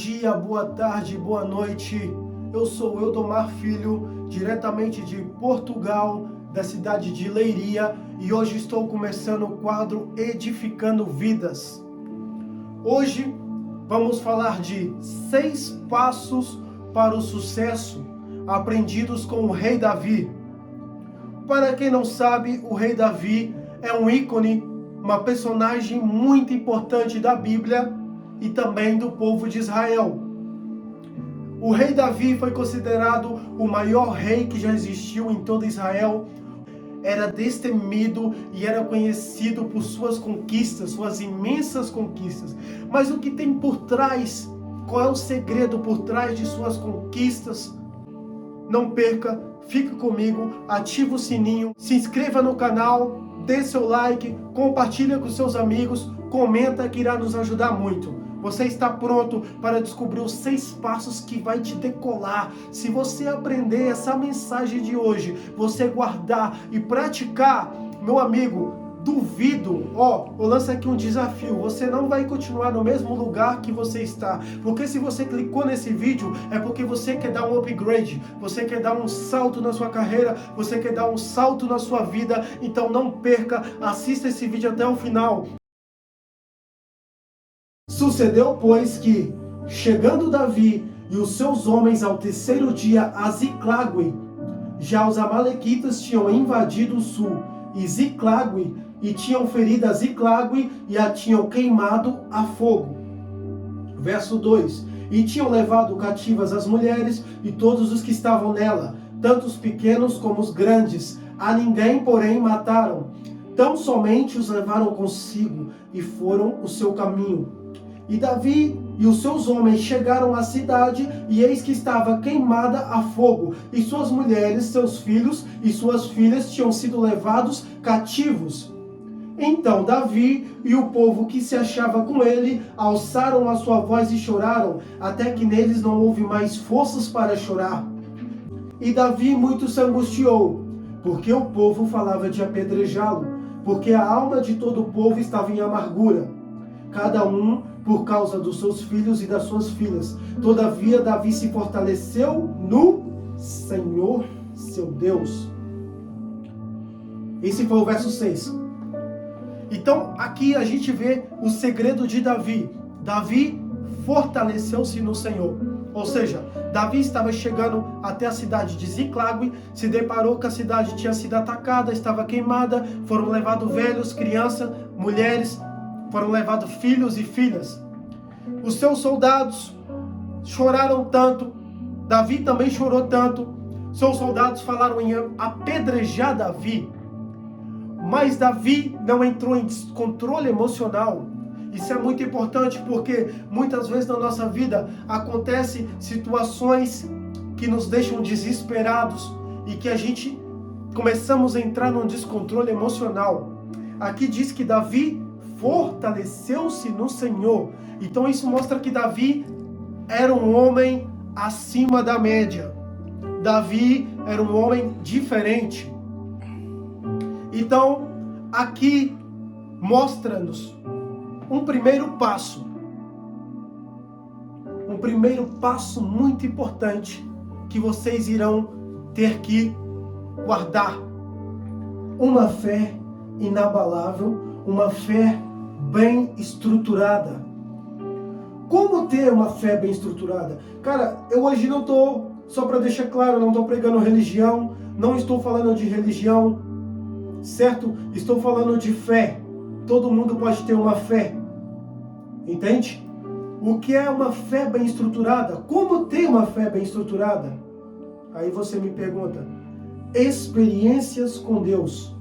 dia, boa tarde, boa noite. Eu sou Eldomar Filho, diretamente de Portugal, da cidade de Leiria, e hoje estou começando o quadro Edificando Vidas. Hoje vamos falar de 6 passos para o sucesso aprendidos com o rei Davi. Para quem não sabe, o rei Davi é um ícone, uma personagem muito importante da Bíblia e também do povo de Israel. O rei Davi foi considerado o maior rei que já existiu em todo Israel. Era destemido e era conhecido por suas conquistas, suas imensas conquistas. Mas o que tem por trás? Qual é o segredo por trás de suas conquistas? Não perca, fique comigo, ative o sininho, se inscreva no canal, dê seu like, compartilha com seus amigos, comenta que irá nos ajudar muito. Você está pronto para descobrir os 6 passos que vai te decolar? Se você aprender essa mensagem de hoje, você guardar e praticar, meu amigo, duvido, eu lanço aqui um desafio, você não vai continuar no mesmo lugar que você está, porque se você clicou nesse vídeo, é porque você quer dar um upgrade, você quer dar um salto na sua carreira, você quer dar um salto na sua vida, então não perca, assista esse vídeo até o final. Sucedeu, pois, que, chegando Davi e os seus homens ao 3º dia a Ziclague, já os amalequitas tinham invadido o sul e Ziclague, e tinham ferido a Ziclague e a tinham queimado a fogo. Verso 2: E tinham levado cativas as mulheres e todos os que estavam nela, tanto os pequenos como os grandes, a ninguém, porém, mataram. Tão somente os levaram consigo e foram o seu caminho. E Davi e os seus homens chegaram à cidade, e eis que estava queimada a fogo, e suas mulheres, seus filhos e suas filhas tinham sido levados cativos. Então Davi e o povo que se achava com ele alçaram a sua voz e choraram, até que neles não houve mais forças para chorar. E Davi muito se angustiou, porque o povo falava de apedrejá-lo, porque a alma de todo o povo estava em amargura, cada um por causa dos seus filhos e das suas filhas. Todavia Davi se fortaleceu no Senhor, seu Deus. Esse foi o verso 6. Então aqui a gente vê o segredo de Davi. Davi fortaleceu-se no Senhor. Ou seja, Davi estava chegando até a cidade de Ziclague, se deparou que a cidade tinha sido atacada, estava queimada, foram levados velhos, crianças, mulheres, foram levados filhos e filhas. Os seus soldados choraram tanto, Davi também chorou tanto, seus soldados falaram em apedrejar Davi. Mas Davi não entrou em descontrole emocional. Isso é muito importante, porque muitas vezes na nossa vida acontecem situações que nos deixam desesperados e que a gente começamos a entrar num descontrole emocional. Aqui diz que Davi fortaleceu-se no Senhor. Então isso mostra que Davi era um homem acima da média. Davi era um homem diferente. Então, aqui mostra-nos um primeiro passo muito importante que vocês irão ter que guardar. Uma fé inabalável, uma fé bem estruturada. Como ter uma fé bem estruturada? Cara, eu hoje não estou, só para deixar claro, não estou pregando religião, não estou falando de religião, certo? Estou falando de fé. Todo mundo pode ter uma fé. Entende? O que é uma fé bem estruturada? Como ter uma fé bem estruturada? Aí você me pergunta. Experiências com Deus.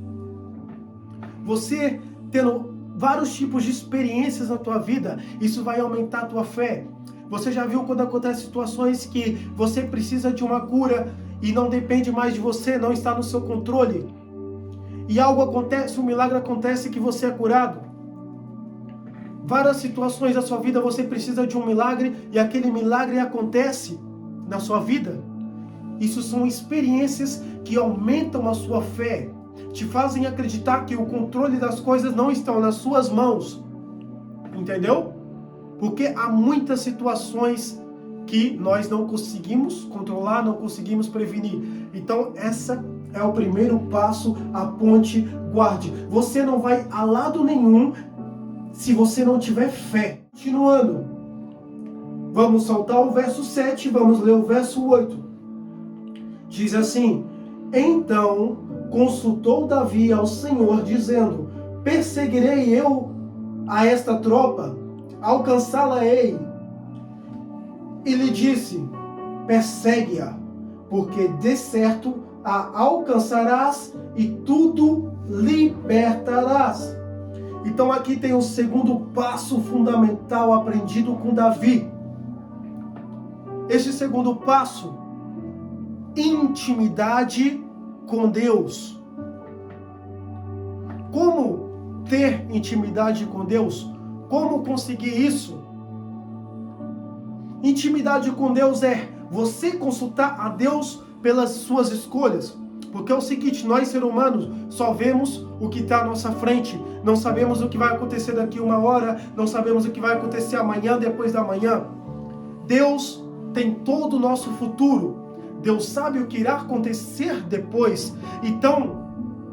Você tendo vários tipos de experiências na tua vida, isso vai aumentar a tua fé. Você já viu quando acontecem situações que você precisa de uma cura e não depende mais de você, não está no seu controle? E algo acontece, um milagre acontece que você é curado. Várias situações da sua vida você precisa de um milagre e aquele milagre acontece na sua vida. Isso são experiências que aumentam a sua fé, te fazem acreditar que o controle das coisas não estão nas suas mãos. Entendeu? Porque há muitas situações que nós não conseguimos controlar, não conseguimos prevenir. Então, essa é o primeiro passo, aponte, guarde. Você não vai a lado nenhum se você não tiver fé. Continuando, vamos saltar o verso 7, vamos ler o verso 8. Diz assim: então consultou Davi ao Senhor, dizendo: perseguirei eu a esta tropa, alcançá-la-ei. E lhe disse: persegue-a, porque de certo a alcançarás e tudo libertarás. Então aqui tem o segundo passo fundamental aprendido com Davi. Este segundo passo, intimidade com Deus. Como ter intimidade com Deus? Como conseguir isso? Intimidade com Deus é você consultar a Deus pelas suas escolhas. Porque é o seguinte, nós seres humanos só vemos o que está à nossa frente. Não sabemos o que vai acontecer daqui uma hora, não sabemos o que vai acontecer amanhã, depois da manhã. Deus tem todo o nosso futuro. Deus sabe o que irá acontecer depois. Então,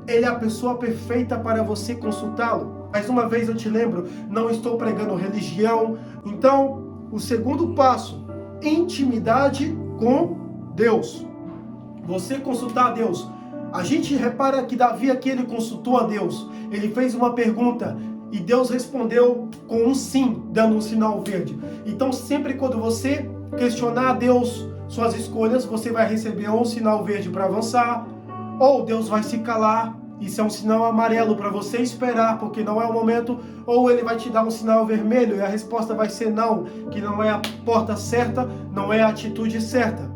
Ele é a pessoa perfeita para você consultá-lo. Mais uma vez eu te lembro, não estou pregando religião. Então, o segundo passo, intimidade com Deus. Você consultar a Deus. A gente repara que Davi aqui, ele consultou a Deus. Ele fez uma pergunta e Deus respondeu com um sim, dando um sinal verde. Então sempre quando você questionar a Deus suas escolhas, você vai receber ou um sinal verde para avançar, ou Deus vai se calar. Isso é um sinal amarelo para você esperar, porque não é o momento, ou Ele vai te dar um sinal vermelho e a resposta vai ser não, que não é a porta certa, não é a atitude certa.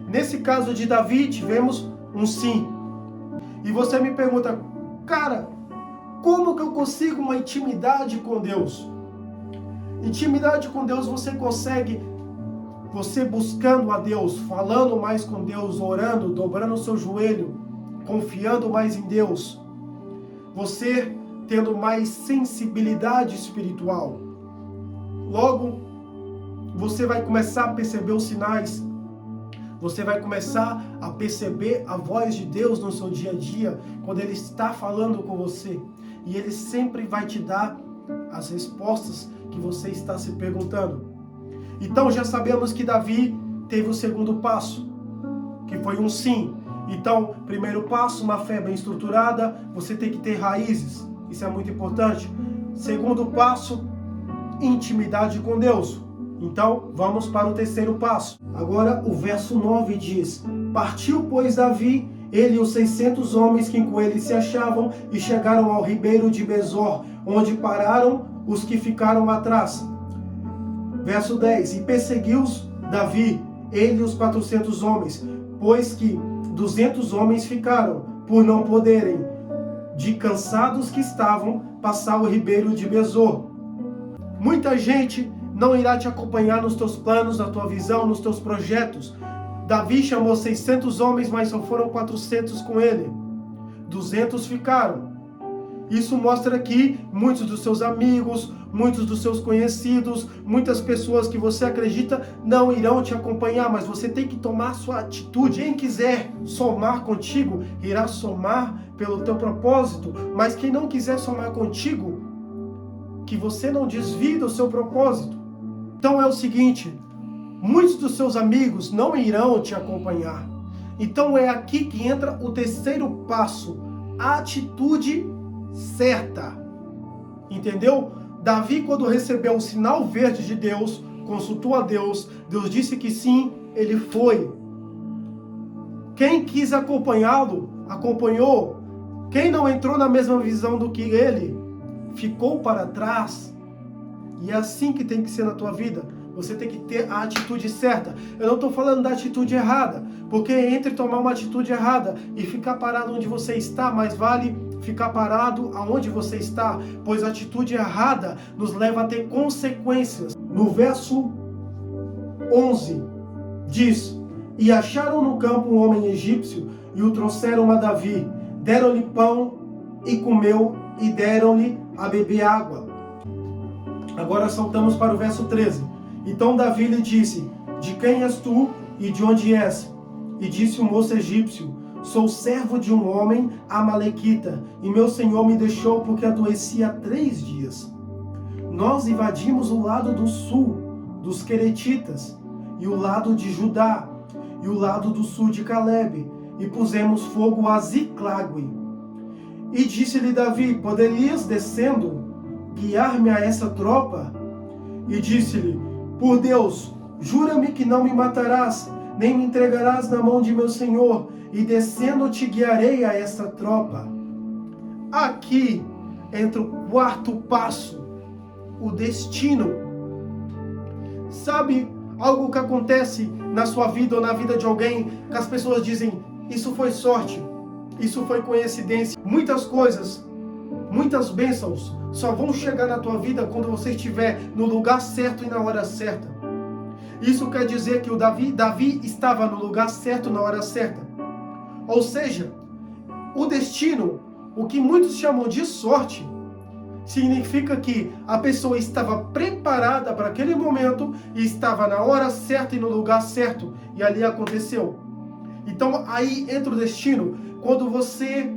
Nesse caso de Davi, tivemos um sim. E você me pergunta, cara, como que eu consigo uma intimidade com Deus? Intimidade com Deus você consegue, você buscando a Deus, falando mais com Deus, orando, dobrando o seu joelho, confiando mais em Deus. Você tendo mais sensibilidade espiritual. Logo, você vai começar a perceber os sinais. Você vai começar a perceber a voz de Deus no seu dia a dia, quando Ele está falando com você. E Ele sempre vai te dar as respostas que você está se perguntando. Então já sabemos que Davi teve o segundo passo, que foi um sim. Então, primeiro passo, uma fé bem estruturada, você tem que ter raízes. Isso é muito importante. Segundo passo, intimidade com Deus. Então, vamos para o terceiro passo. Agora, o verso 9 diz: partiu, pois, Davi, ele e os 600 homens que com ele se achavam, e chegaram ao ribeiro de Besor, onde pararam os que ficaram atrás. Verso 10: e perseguiu-os Davi, ele e os 400 homens, pois que 200 homens ficaram, por não poderem, de cansados que estavam, passar o ribeiro de Besor. Muita gente não irá te acompanhar nos teus planos, na tua visão, nos teus projetos. Davi chamou 600 homens, mas só foram 400 com ele. 200 ficaram. Isso mostra que muitos dos seus amigos, muitos dos seus conhecidos, muitas pessoas que você acredita não irão te acompanhar, mas você tem que tomar sua atitude. Quem quiser somar contigo, irá somar pelo teu propósito, mas quem não quiser somar contigo, que você não desvie do seu propósito. Então é o seguinte, muitos dos seus amigos não irão te acompanhar. Então é aqui que entra o terceiro passo, a atitude certa. Entendeu? Davi, quando recebeu o sinal verde de Deus, consultou a Deus, Deus disse que sim, ele foi. Quem quis acompanhá-lo, acompanhou. Quem não entrou na mesma visão do que ele, ficou para trás. E é assim que tem que ser na tua vida. Você tem que ter a atitude certa. Eu não estou falando da atitude errada, porque entre tomar uma atitude errada e ficar parado onde você está, mais vale ficar parado aonde você está, pois a atitude errada nos leva a ter consequências. No verso 11 diz: e acharam no campo um homem egípcio e o trouxeram a Davi, deram-lhe pão e comeu e deram-lhe a beber água. Agora saltamos para o verso 13. Então Davi lhe disse: de quem és tu e de onde és? E disse o moço egípcio: sou servo de um homem amalequita, e meu senhor me deixou porque adoeci há 3 dias. Nós invadimos o lado do sul dos Queretitas, e o lado de Judá, e o lado do sul de Calebe, e pusemos fogo a Ziclague. E disse-lhe Davi: poderias, descendo, guiar-me a essa tropa? E disse-lhe: por Deus, jura-me que não me matarás, nem me entregarás na mão de meu senhor, e descendo te guiarei a essa tropa. Aqui entra o 4º passo, o destino. Sabe algo que acontece na sua vida ou na vida de alguém, que as pessoas dizem: isso foi sorte, isso foi coincidência. Muitas coisas, muitas bênçãos só vão chegar na tua vida quando você estiver no lugar certo e na hora certa. Isso quer dizer que Davi estava no lugar certo na hora certa. Ou seja, o destino, o que muitos chamam de sorte, significa que a pessoa estava preparada para aquele momento e estava na hora certa e no lugar certo, e ali aconteceu. Então aí entra o destino. Quando você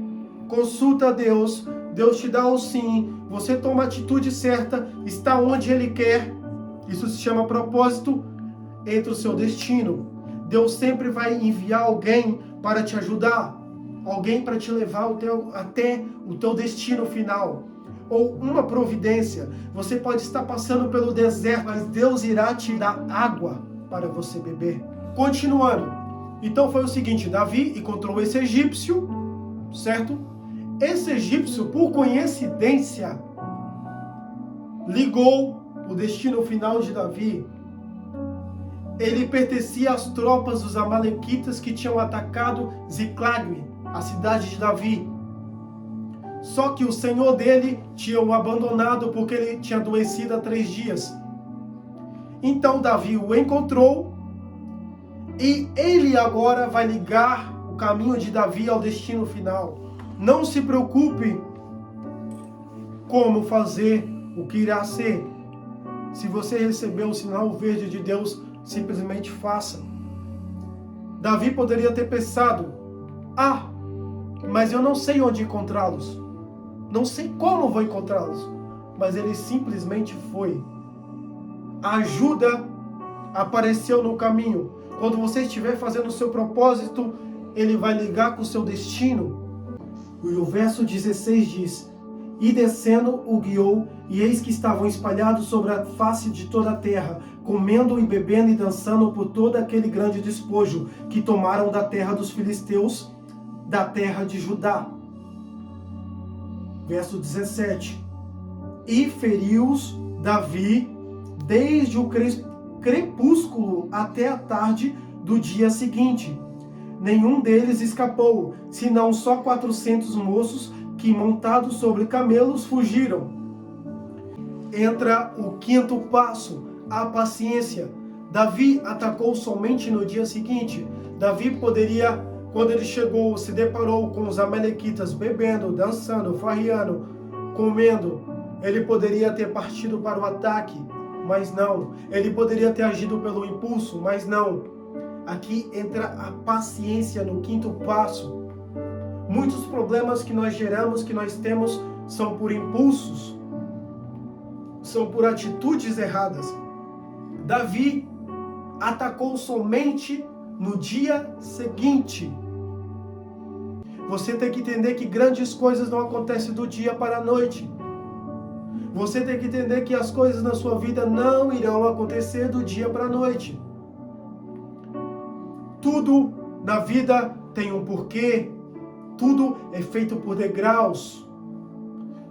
consulta a Deus, Deus te dá o sim, você toma a atitude certa, está onde Ele quer, isso se chama propósito, entra o seu destino. Deus sempre vai enviar alguém para te ajudar, alguém para te levar até o teu destino final. Ou uma providência. Você pode estar passando pelo deserto, mas Deus irá te dar água para você beber. Continuando. Então foi o seguinte: Davi encontrou esse egípcio, certo? Esse egípcio, por coincidência, ligou o destino final de Davi. Ele pertencia às tropas dos amalequitas que tinham atacado Ziclague, a cidade de Davi. Só que o senhor dele tinha o abandonado porque ele tinha adoecido há 3 dias. Então Davi o encontrou e ele agora vai ligar o caminho de Davi ao destino final. Não se preocupe como fazer o que irá ser. Se você receber o sinal verde de Deus, simplesmente faça. Davi poderia ter pensado: mas eu não sei onde encontrá-los. Não sei como vou encontrá-los. Mas ele simplesmente foi. A ajuda apareceu no caminho. Quando você estiver fazendo o seu propósito, ele vai ligar com o seu destino. E o verso 16 diz: e descendo o guiou, e eis que estavam espalhados sobre a face de toda a terra, comendo e bebendo e dançando por todo aquele grande despojo que tomaram da terra dos filisteus, da terra de Judá. Verso 17. E feriu-os Davi desde o crepúsculo até a tarde do dia seguinte. Nenhum deles escapou, senão só 400 moços que, montados sobre camelos, fugiram. Entra o 5º passo, a paciência. Davi atacou somente no dia seguinte. Davi poderia, quando ele chegou, se deparou com os amalequitas bebendo, dançando, farreando, comendo. Ele poderia ter partido para o ataque, mas não. Ele poderia ter agido pelo impulso, mas não. Aqui entra a paciência no 5º passo. Muitos problemas que nós geramos, que nós temos, são por impulsos, são por atitudes erradas. Davi atacou somente no dia seguinte. Você tem que entender que grandes coisas não acontecem do dia para a noite. Você tem que entender que as coisas na sua vida não irão acontecer do dia para a noite. Tudo na vida tem um porquê. Tudo é feito por degraus.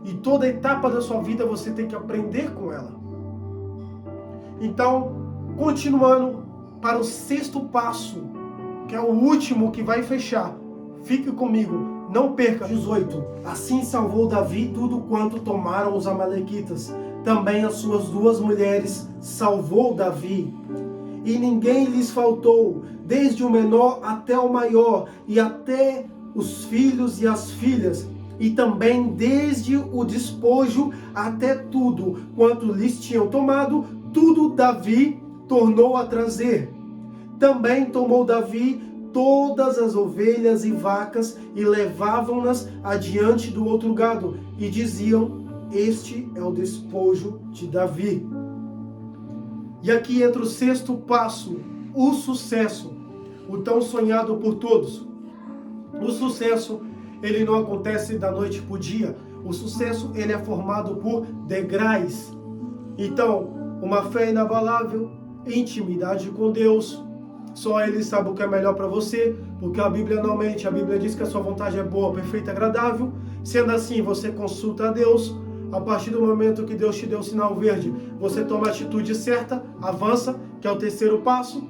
E toda etapa da sua vida você tem que aprender com ela. Então, continuando para o 6º passo, que é o último que vai fechar. Fique comigo, não perca. 18. Assim salvou Davi tudo quanto tomaram os amalequitas. Também as suas 2 mulheres salvou Davi. E ninguém lhes faltou, desde o menor até o maior, e até os filhos e as filhas. e também desde o despojo até tudo quanto lhes tinham tomado, tudo Davi tornou a trazer. Também tomou Davi todas as ovelhas e vacas e levavam-nas adiante do outro gado e diziam: este é o despojo de Davi. E aqui entra o sexto passo, o sucesso, o tão sonhado por todos. O sucesso, ele não acontece da noite para o dia. O sucesso, ele é formado por degraus. Então, uma fé inabalável, intimidade com Deus. Só Ele sabe o que é melhor para você, porque a Bíblia não mente. A Bíblia diz que a sua vontade é boa, perfeita e agradável. Sendo assim, você consulta a Deus. A partir do momento que Deus te deu o sinal verde, você toma a atitude certa, avança, que é o terceiro passo.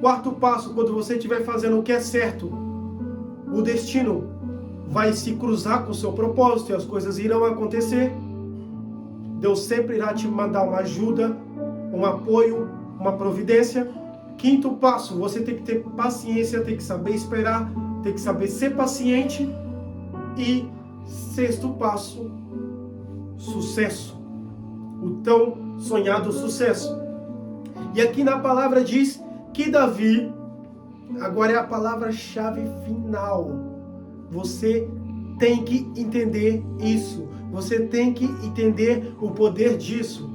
Quarto passo, quando você estiver fazendo o que é certo, o destino vai se cruzar com o seu propósito e as coisas irão acontecer. Deus sempre irá te mandar uma ajuda, um apoio, uma providência. Quinto passo, você tem que ter paciência, tem que saber esperar, tem que saber ser paciente. E sexto passo, sucesso. O tão sonhado sucesso. E aqui na palavra diz que Davi, agora é a palavra-chave final. Você tem que entender isso. Você tem que entender o poder disso.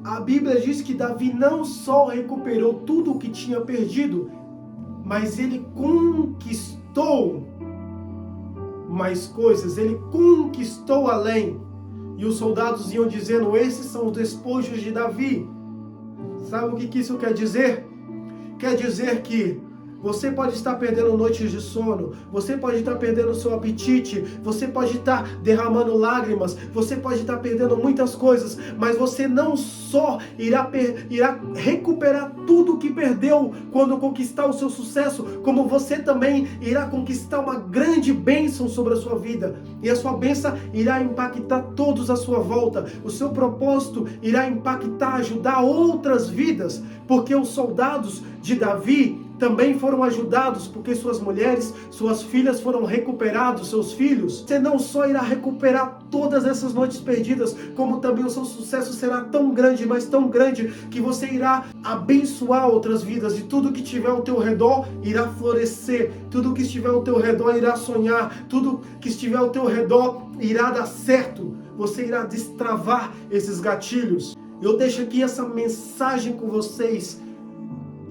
A Bíblia diz que Davi não só recuperou tudo o que tinha perdido, mas ele conquistou mais coisas, ele conquistou além. E os soldados iam dizendo: esses são os despojos de Davi. Sabe o que isso quer dizer? Quer dizer que você pode estar perdendo noites de sono, você pode estar perdendo o seu apetite, você pode estar derramando lágrimas, você pode estar perdendo muitas coisas, mas você não só irá recuperar tudo que perdeu quando conquistar o seu sucesso, como você também irá conquistar uma grande bênção sobre a sua vida. E a sua bênção irá impactar todos à sua volta. O seu propósito irá impactar, ajudar outras vidas, porque os soldados de Davi também foram ajudados, porque suas mulheres, suas filhas foram recuperados, seus filhos. Você não só irá recuperar todas essas noites perdidas, como também o seu sucesso será tão grande, mas tão grande, que você irá abençoar outras vidas, e tudo que estiver ao teu redor irá florescer, tudo que estiver ao teu redor irá sonhar, tudo que estiver ao teu redor irá dar certo. Você irá destravar esses gatilhos. Eu deixo aqui essa mensagem com vocês.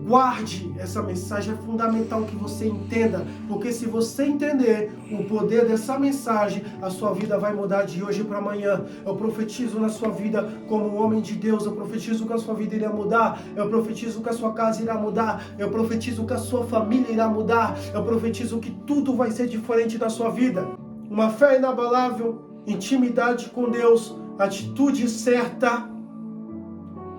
Guarde essa mensagem, é fundamental que você entenda, porque se você entender o poder dessa mensagem, a sua vida vai mudar de hoje para amanhã. Eu profetizo na sua vida como um homem de Deus, eu profetizo que a sua vida irá mudar, eu profetizo que a sua casa irá mudar, eu profetizo que a sua família irá mudar, eu profetizo que tudo vai ser diferente na sua vida. Uma fé inabalável, intimidade com Deus, atitude certa,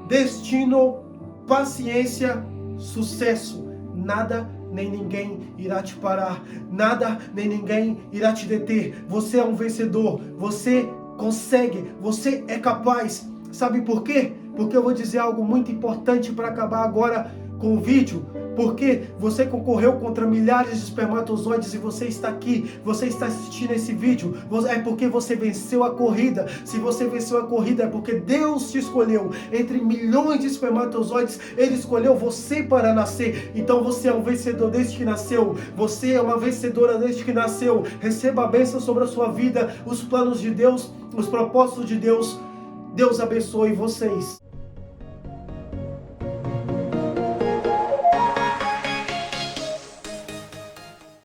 destino, paciência, sucesso. Nada nem ninguém irá te parar, nada nem ninguém irá te deter. Você é um vencedor, você consegue, você é capaz. Sabe por quê? Porque eu vou dizer algo muito importante para acabar agora com o vídeo. Porque você concorreu contra milhares de espermatozoides e você está aqui, você está assistindo esse vídeo, é porque você venceu a corrida. Se você venceu a corrida é porque Deus te escolheu. Entre milhões de espermatozoides, Ele escolheu você para nascer. Então você é um vencedor desde que nasceu, você é uma vencedora desde que nasceu. Receba a bênção sobre a sua vida, os planos de Deus, os propósitos de Deus. Deus abençoe vocês.